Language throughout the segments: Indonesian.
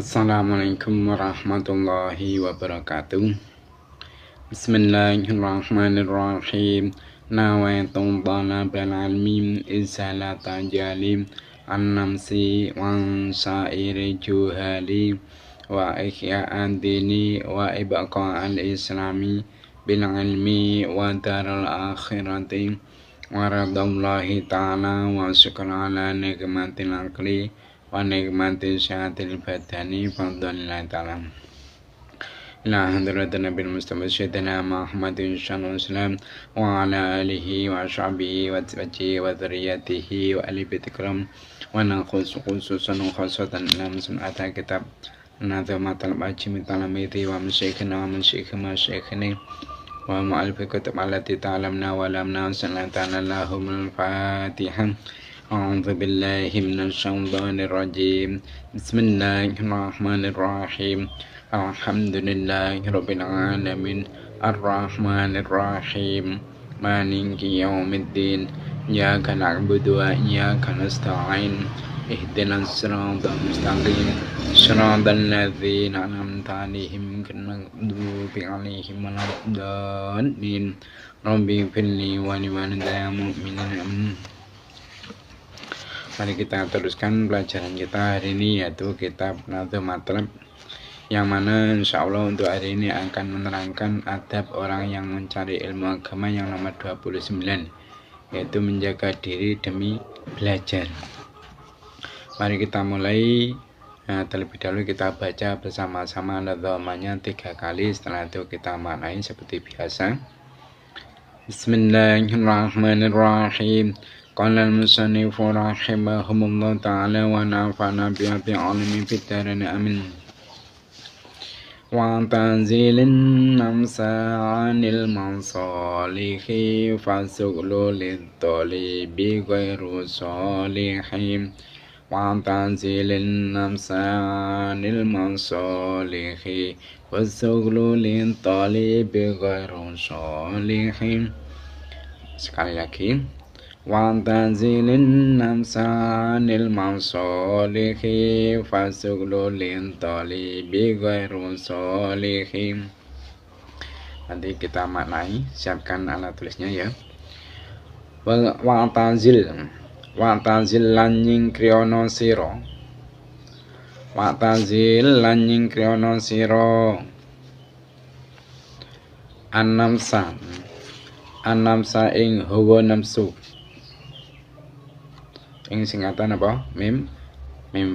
Assalamualaikum warahmatullahi wabarakatuh. Bismillahirrahmanirrahim. Nawaitu talabal ilmi izalata jalim an-namsi wa sa'iri juhali wa ihya'an dini wa ibqa'al islami bil ilmi wa daral akhirati wa radallahi ta'ala wa syukran ala nikmatil aqli wa nikmati syahatil badani fadlillahi ta'ala ila hadratin nabil mustafa sayyidina Muhammadin sallallahu alaihi wasallam wa ala alihi wa sahbihi wa tabi'i wa dzurriyyatihi wa ali bitikram wa khususan khasatan lam sunata kitab nadhamatul majmi talamiti wa masyikhina wa masyikhina wa mu'alif kutub allati ta'lamna wa lamna sallallahu lahumul fatihah. A'udzu billahi minasyaitonir rajim. Bismillahirrahmanirrahim. Alhamdulillahirabbil alamin. Arrahmanir rahim. Maliki yaumiddin. Iyyaka na'budu wa iyyaka nasta'in. Ihdinas siratal mustaqim. Shiratal ladzina an'amta 'alaihim ghairil maghdubi 'alaihim waladdallin. Rabbi ighfirli wa liwalidayya mu'minin. Mari kita teruskan pelajaran kita hari ini, yaitu kitab Nadhum Matlab, yang mana insya Allah untuk hari ini akan menerangkan adab orang yang mencari ilmu agama yang nomor 29, yaitu menjaga diri demi belajar. Mari kita mulai. Terlebih dahulu kita baca bersama-sama nadhamanya 3 kali, setelah itu kita maknai seperti biasa. Bismillahirrahmanirrahim. Qala al-musannifu rahimahumullah ta'ala wa nafa'na bi'ilmi fid dharain amin. Wa tanzilin namsa'anil mansalihi fasuglu lid-talibi ghairu salihin. Wa tanzilin namsa'anil mansalihi fasuglu lid-talibi ghairu salihin. Sekali lagi. Wa tanzilin namsanil mansalihi fasuglu lintalibi ghairu salihin. Nanti kita maknai, siapkan alat tulisnya ya. Wa tanzil lan nyingkriono sira. Wa tanzil lan nyingkriono sira. An-namsa ing hawa nafsu. Ing singkatan apa? Mim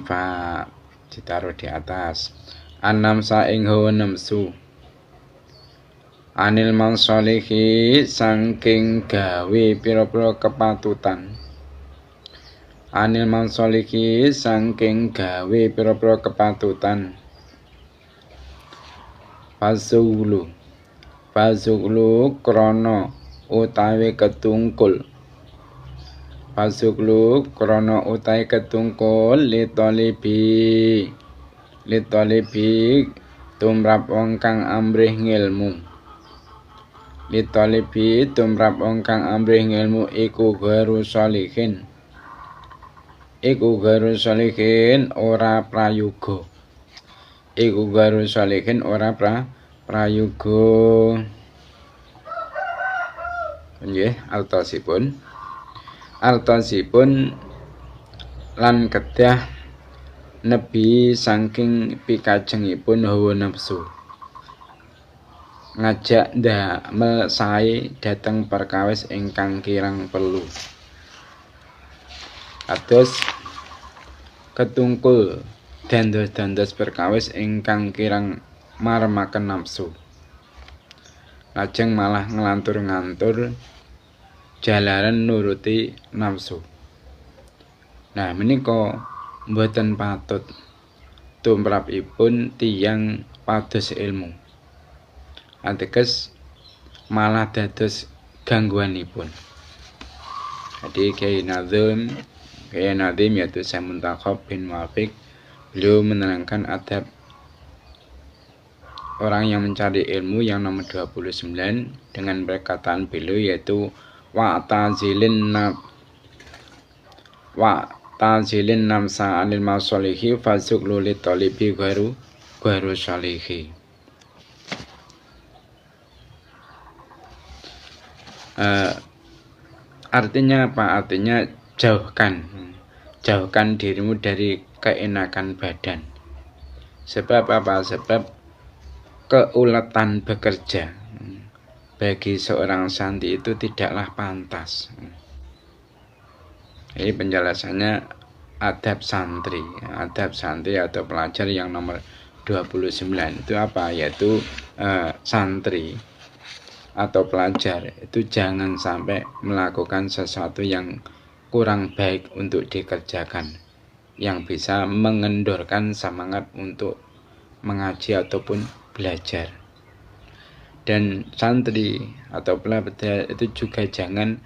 fa ditaruh di atas. An-namsa ing hawa nafsu. Anil mansalihi saking gawe pira-pira kepatutan. Anil mansalihi saking gawe pira-pira kepatutan. Fasuglu krana utawi ketungkul. Fasuglu krana utawi ketungkul litalibi tumrap wong kang amrih ngilmu. Litalibi tumrap wong kang amrih ngilmu iku ghairu sholihin. Iku ghairu sholihin ora prayoga. Iku ghairu sholihin ora prayoga. Nggih, altosipun lan kedah nebi saking pikajengipun hawa nafsu. Ngajak ndamel sae dhateng perkawis ingkang kirang perlu. Atus ketungkul dandos-dandos perkawis ingkang kirang maremaken nafsu. Lajeng malah ngelantur-ngantur jalaran nuruti nafsu. Nah, menika mboten patut tumrapipun tiyang pados ilmu. Ateges malah dados gangguanipun. Jadi Kiai Nadhim yaitu Syekh Muntakhab bin Muafiq, beliau menerangkan adab orang yang mencari ilmu yang nomor 29 dengan perkataan beliau, yaitu wa tajilin namsa anil masolihi fasuk lulit tolibi gharu sholihi. Artinya apa? Artinya jauhkan dirimu dari keenakan badan. Sebab apa? Sebab keuletan bekerja bagi seorang santri itu tidaklah pantas. Ini penjelasannya adab santri atau pelajar yang nomor 29 itu apa? Yaitu santri atau pelajar itu jangan sampai melakukan sesuatu yang kurang baik untuk dikerjakan, yang bisa mengendorkan semangat untuk mengaji ataupun belajar. Dan santri atau pelajar itu juga jangan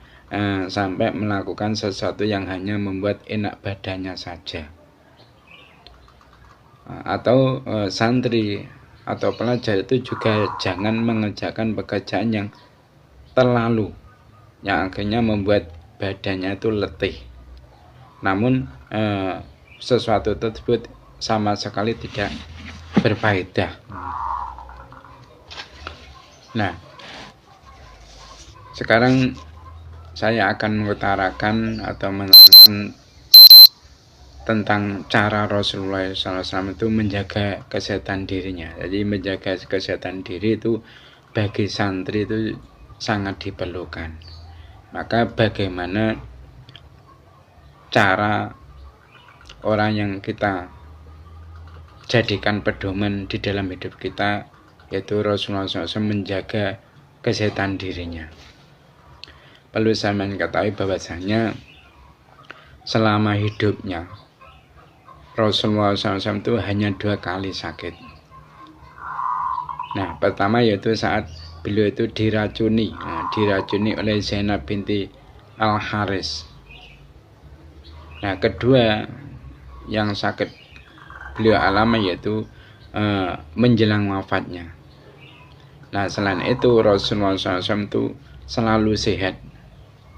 sampai melakukan sesuatu yang hanya membuat enak badannya saja. Atau santri atau pelajar itu juga jangan mengerjakan pekerjaan yang terlalu, yang akhirnya membuat badannya itu letih. Namun sesuatu tersebut sama sekali tidak berfaedah. Nah, sekarang saya akan mengutarakan atau menerangkan tentang cara Rasulullah SAW itu menjaga kesehatan dirinya. Jadi menjaga kesehatan diri itu bagi santri itu sangat diperlukan. Maka bagaimana cara orang yang kita jadikan pedoman di dalam hidup kita, yaitu Rasulullah SAW menjaga kesehatan dirinya. Perlu saya ketahui bahwasanya selama hidupnya Rasulullah SAW itu hanya 2 kali sakit. Nah, pertama yaitu saat beliau itu diracuni oleh Zainab binti Al-Haris. Nah, kedua yang sakit beliau alami yaitu menjelang wafatnya. Nah, selain itu Rasulullah SAW itu selalu sehat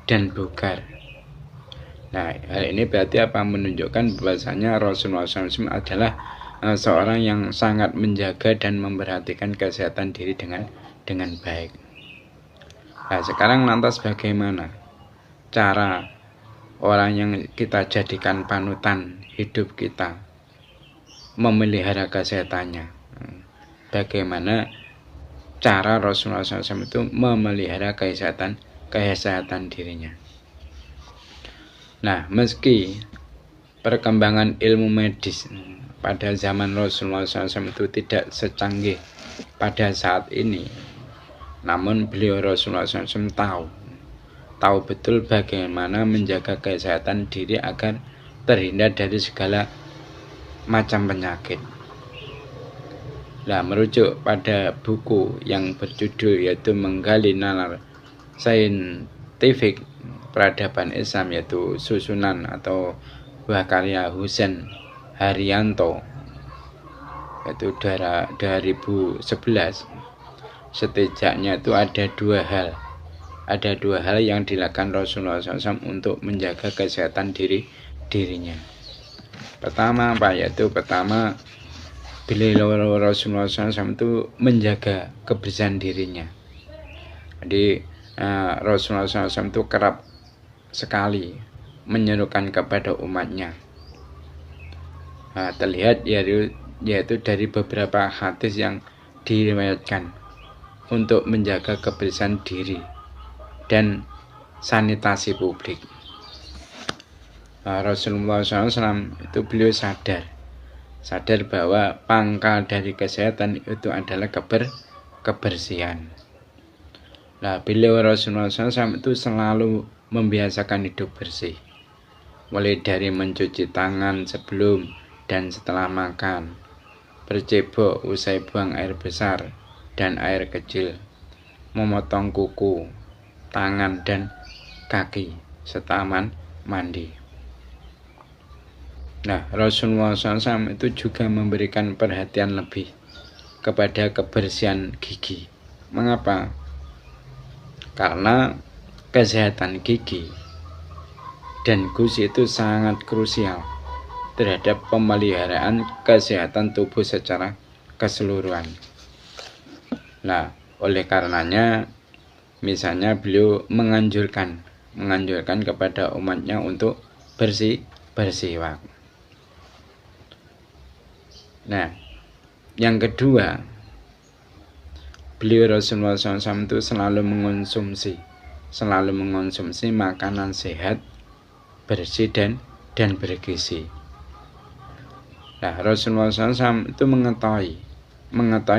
dan bugar. Nah, hal ini berarti apa? Menunjukkan bahwasanya Rasulullah SAW adalah seorang yang sangat menjaga dan memperhatikan kesehatan diri dengan baik. Nah, sekarang lantas bagaimana cara orang yang kita jadikan panutan hidup kita memelihara kesehatannya? Bagaimana cara Rasulullah SAW itu memelihara kesehatan dirinya? Nah, meski perkembangan ilmu medis pada zaman Rasulullah SAW itu tidak secanggih pada saat ini, namun beliau Rasulullah SAW tahu betul bagaimana menjaga kesehatan diri agar terhindar dari segala macam penyakit. Nah, merujuk pada buku yang berjudul yaitu Menggali Nalar Saintifik Peradaban Islam, yaitu susunan atau buah karya Husain Haryanto, yaitu 2011. Setidaknya itu ada dua hal yang dilakukan Rasulullah SAW untuk menjaga kesehatan dirinya. Pertama apa? Yaitu pertama, beliau Rasulullah SAW itu menjaga kebersihan dirinya. Jadi Rasulullah SAW itu kerap sekali menyerukan kepada umatnya. Terlihat yaitu dari beberapa hadis yang diriwayatkan untuk menjaga kebersihan diri dan sanitasi publik. Rasulullah SAW itu beliau sadar bahwa pangkal dari kesehatan itu adalah kebersihan. Nah, beliau Rasulullah SAW itu selalu membiasakan hidup bersih, mulai dari mencuci tangan sebelum dan setelah makan, bercebok usai buang air besar dan air kecil, memotong kuku, tangan dan kaki serta mandi. Nah, Rasulullah SAW itu juga memberikan perhatian lebih kepada kebersihan gigi. Mengapa? Karena kesehatan gigi dan gizi itu sangat krusial terhadap pemeliharaan kesehatan tubuh secara keseluruhan. Nah, oleh karenanya misalnya beliau menganjurkan kepada umatnya untuk bersiwak. Nah, yang kedua, beliau Rasulullah SAW itu selalu mengonsumsi makanan sehat, bersih dan bergizi. Nah, Rasulullah SAW itu mengetahui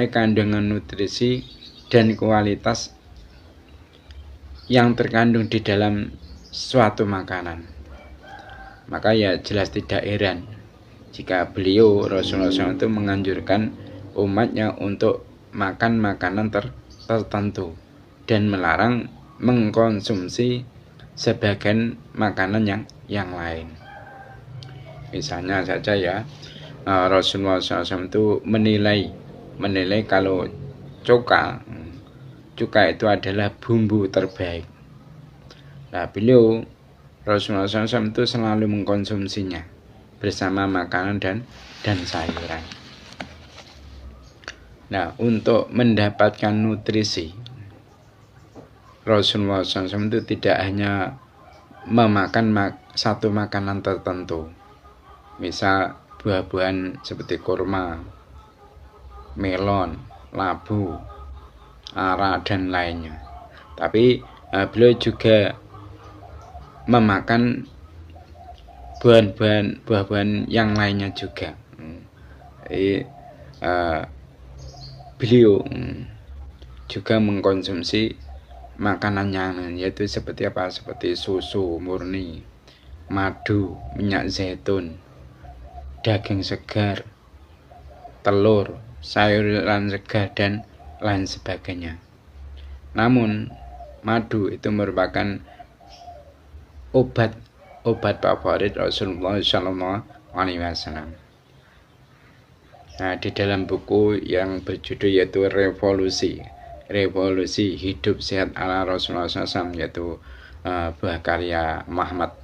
kandungan nutrisi dan kualitas yang terkandung di dalam suatu makanan. Maka ya jelas tidak heran jika beliau Rasulullah SAW itu menganjurkan umatnya untuk makan makanan tertentu dan melarang mengkonsumsi sebagian makanan yang lain. Misalnya saja ya, Rasulullah SAW itu menilai kalau cuka itu adalah bumbu terbaik. Nah, beliau Rasulullah SAW itu selalu mengkonsumsinya bersama makanan dan sayuran. Nah, untuk mendapatkan nutrisi, Rasulullah SAW itu tidak hanya memakan satu makanan tertentu, misal buah-buahan seperti kurma, melon, labu, ara dan lainnya. Tapi beliau juga memakan buah-buahan yang lainnya juga. Beliau juga mengkonsumsi makanan yang lain, yaitu seperti apa? Seperti susu murni, madu, minyak zaitun, daging segar, telur, sayuran segar dan lain sebagainya. Namun madu itu merupakan obat favorit Rasulullah SAW. Nah, di dalam buku yang berjudul yaitu Revolusi Hidup Sehat ala Rasulullah SAW, yaitu buah karya Muhammad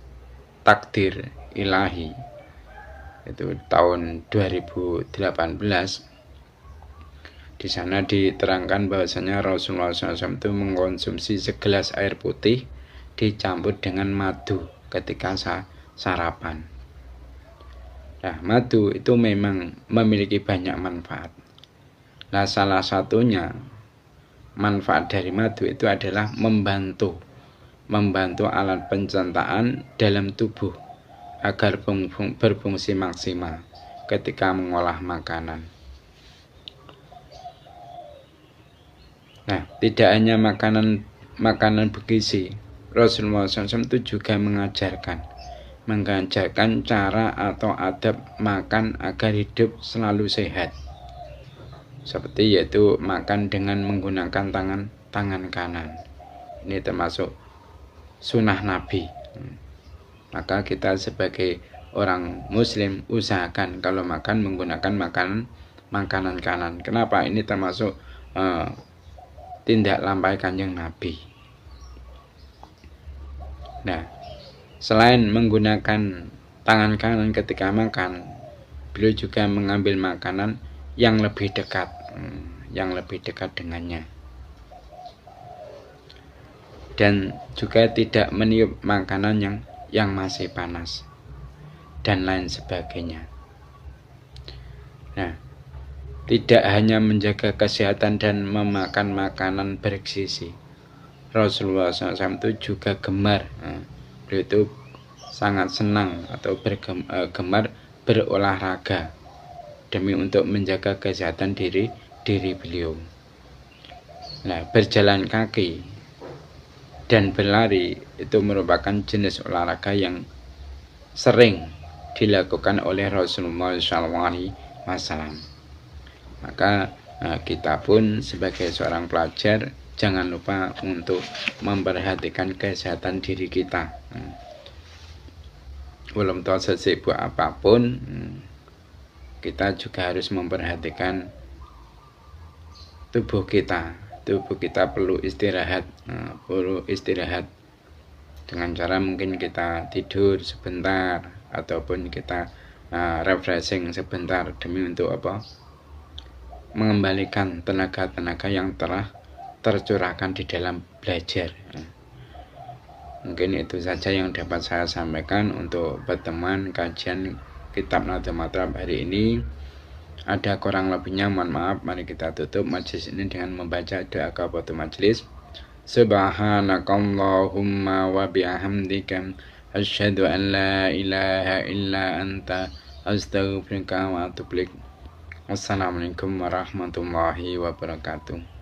Takdir Ilahi, itu tahun 2018. Di sana diterangkan bahwasanya Rasulullah SAW itu mengkonsumsi segelas air putih dicampur dengan madu ketika sarapan. Nah, madu itu memang memiliki banyak manfaat. Nah, salah satunya manfaat dari madu itu adalah membantu alat pencernaan dalam tubuh agar berfungsi maksimal ketika mengolah makanan. Nah, tidak hanya makanan bergizi, Rasulullah SAW itu juga mengajarkan cara atau adab makan agar hidup selalu sehat. Seperti yaitu makan dengan menggunakan tangan kanan. Ini termasuk sunnah Nabi. Maka kita sebagai orang Muslim usahakan kalau makan menggunakan makanan kanan. Kenapa? Ini termasuk tindak lampai Kanjeng Nabi. Nah, selain menggunakan tangan kanan ketika makan, beliau juga mengambil makanan yang lebih dekat dengannya, dan juga tidak meniup makanan yang masih panas dan lain sebagainya. Nah, tidak hanya menjaga kesehatan dan memakan makanan bergizi, Rasulullah SAW itu juga gemar, beliau itu sangat senang atau gemar berolahraga demi untuk menjaga kesehatan diri beliau. Nah, berjalan kaki dan berlari itu merupakan jenis olahraga yang sering dilakukan oleh Rasulullah SAW. Maka kita pun sebagai seorang pelajar jangan lupa untuk memperhatikan kesehatan diri kita. Belum tahu sesibuk apapun, kita juga harus memperhatikan tubuh kita perlu istirahat, dengan cara mungkin kita tidur sebentar ataupun kita refreshing sebentar demi untuk mengembalikan tenaga-tenaga yang telah tercurahkan di dalam belajar. Mungkin itu saja yang dapat saya sampaikan untuk pertemuan kajian kitab Nadhatul Matlab hari ini. Ada kurang lebihnya mohon maaf. Mari kita tutup majelis ini dengan membaca doa kafaratul majelis. Subhanakallahumma wa bihamdika asyhadu an la ilaha illa anta astaghfiruka wa atubu ilaik. Wassalamualaikum warahmatullahi wabarakatuh.